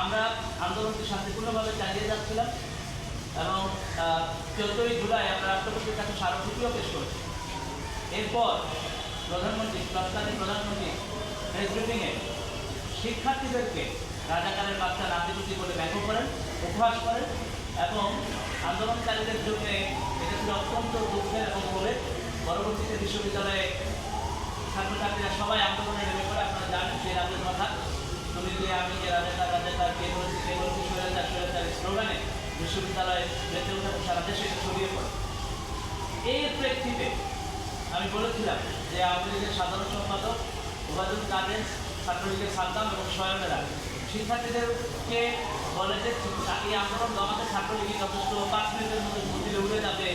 আমরা আন্দোলনটি শান্তিপূর্ণভাবে চালিয়ে যাচ্ছিলাম এবং 14ই জুলাই আমরা রাষ্ট্রপতির কাছে স্মারকলিপিও পেশ করেছি। এরপর তৎকালীন প্রধানমন্ত্রী প্রেস ব্রিফিংয়ে শিক্ষার্থীদেরকে রাজাকারের বাচ্চা নাতিপুতি বলে ব্যঙ্গ করেন, উপহাস করেন এবং আন্দোলনকারীদের জন্য এটা ছিল অত্যন্ত দুঃখের এবং ক্ষোভের। পরবর্তীতে বিশ্ববিদ্যালয়ে ছাত্রছাত্রীরা সবাই আন্দোলনে নেমে পড়ে। আপনারা জানেন সেই রাজ্যের কথা, তুমি যে আমি যে রাজাকার কে বলেছি স্বৈরাচার স্লোগানে বিশ্ববিদ্যালয়ে বেঁচে ওঠা এবং সারা দেশে ছড়িয়ে পড়ে। এই প্রেক্ষিতে আমি বলেছিলাম যে আওয়ামী লীগের সাধারণ সম্পাদক ওবায়দুল কাদের, ছাত্রলীগের সাদ্দাম এবং স্বয়নেরা শিক্ষার্থীদেরকে বলে যে এই আন্দোলন দমাতে ছাত্রলীগই যথেষ্ট, 5 মিনিটের মধ্যে বুদ্ধিলে উড়ে যাবে,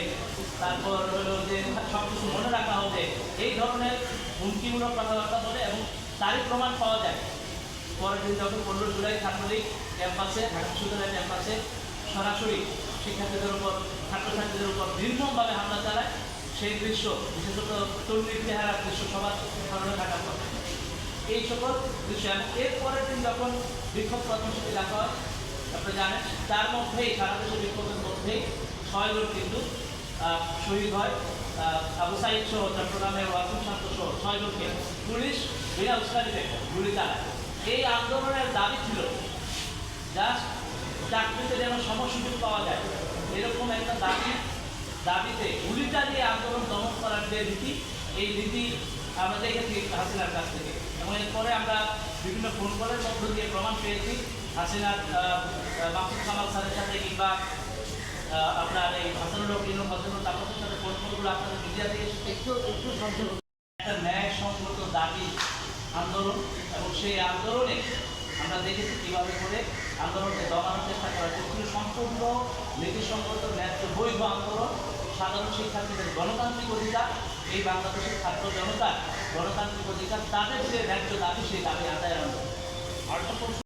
তারপর হলো যে সব কিছু মনে রাখা হবে, এই ধরনের হুমকিমূলক কথাবার্তা বলে এবং তারই প্রমাণ পাওয়া যায়। পরের দিন যখন 15 জুলাই ছাত্রলীগ ক্যাম্পাসে, ঢাকা বিশ্ববিদ্যালয় ক্যাম্পাসে সরাসরি শিক্ষার্থীদের উপর, ছাত্রছাত্রীদের উপর নির্মমভাবে হামলা চালায়, সেই দৃশ্য, বিশেষত তরুণীর চেহারার দৃশ্য সবার স্মরণে থাকার কথা। এই সকল দৃশ্য এবং এর পরের দিন যখন বিক্ষোভ কর্মসূচি রাখা হয়, আপনারা জানেন তার মধ্যেই সারা দেশের বিক্ষোভের মধ্যেই 6 জন কিন্তু শহীদ হয়। আবু সাইদ সহ চট্টগ্রামের ওয়াসিম শান্ত সহ 6 জনকে পুলিশ বিনা উস্কানিতে গুলি চালায়। এই আন্দোলনের দাবি ছিল জাস্ট চাকরিতে যেন সমসুযোগ পাওয়া যায়, এরকম একটা দাবিতে গুলি চালিয়ে আন্দোলন দমন করার যে রীতি, এই রীতি আমরা দেখেছি হাসিনার কাছ থেকে। এবং এরপরে আমরা বিভিন্ন ফোন কলের মধ্য দিয়ে প্রমাণ পেয়েছি হাসিনার মাহফুজ কামাল স্যারের সাথে কিংবা আপনার এই হাসানুল হক তাপসের সাথে ফোন কলগুলো আপনাদের মিডিয়া থেকে একটু একটা ন্যায়সঙ্গত দাবি আন্দোলন, এবং সেই আন্দোলনে আমরা দেখেছি কীভাবে করে আন্দোলনকে দমানোর চেষ্টা করা হচ্ছে। কিন্তু সম্পূর্ণ নীতিসঙ্গত ন্যায্য বৈধ আন্দোলন, সাধারণ শিক্ষার্থীদের গণতান্ত্রিক অধিকার, এই বাংলাদেশের ছাত্র জনতার গণতান্ত্রিক অধিকার, তাদের যে ন্যায্য দাবি সেই দাবি আদায়ের আন্দোলন।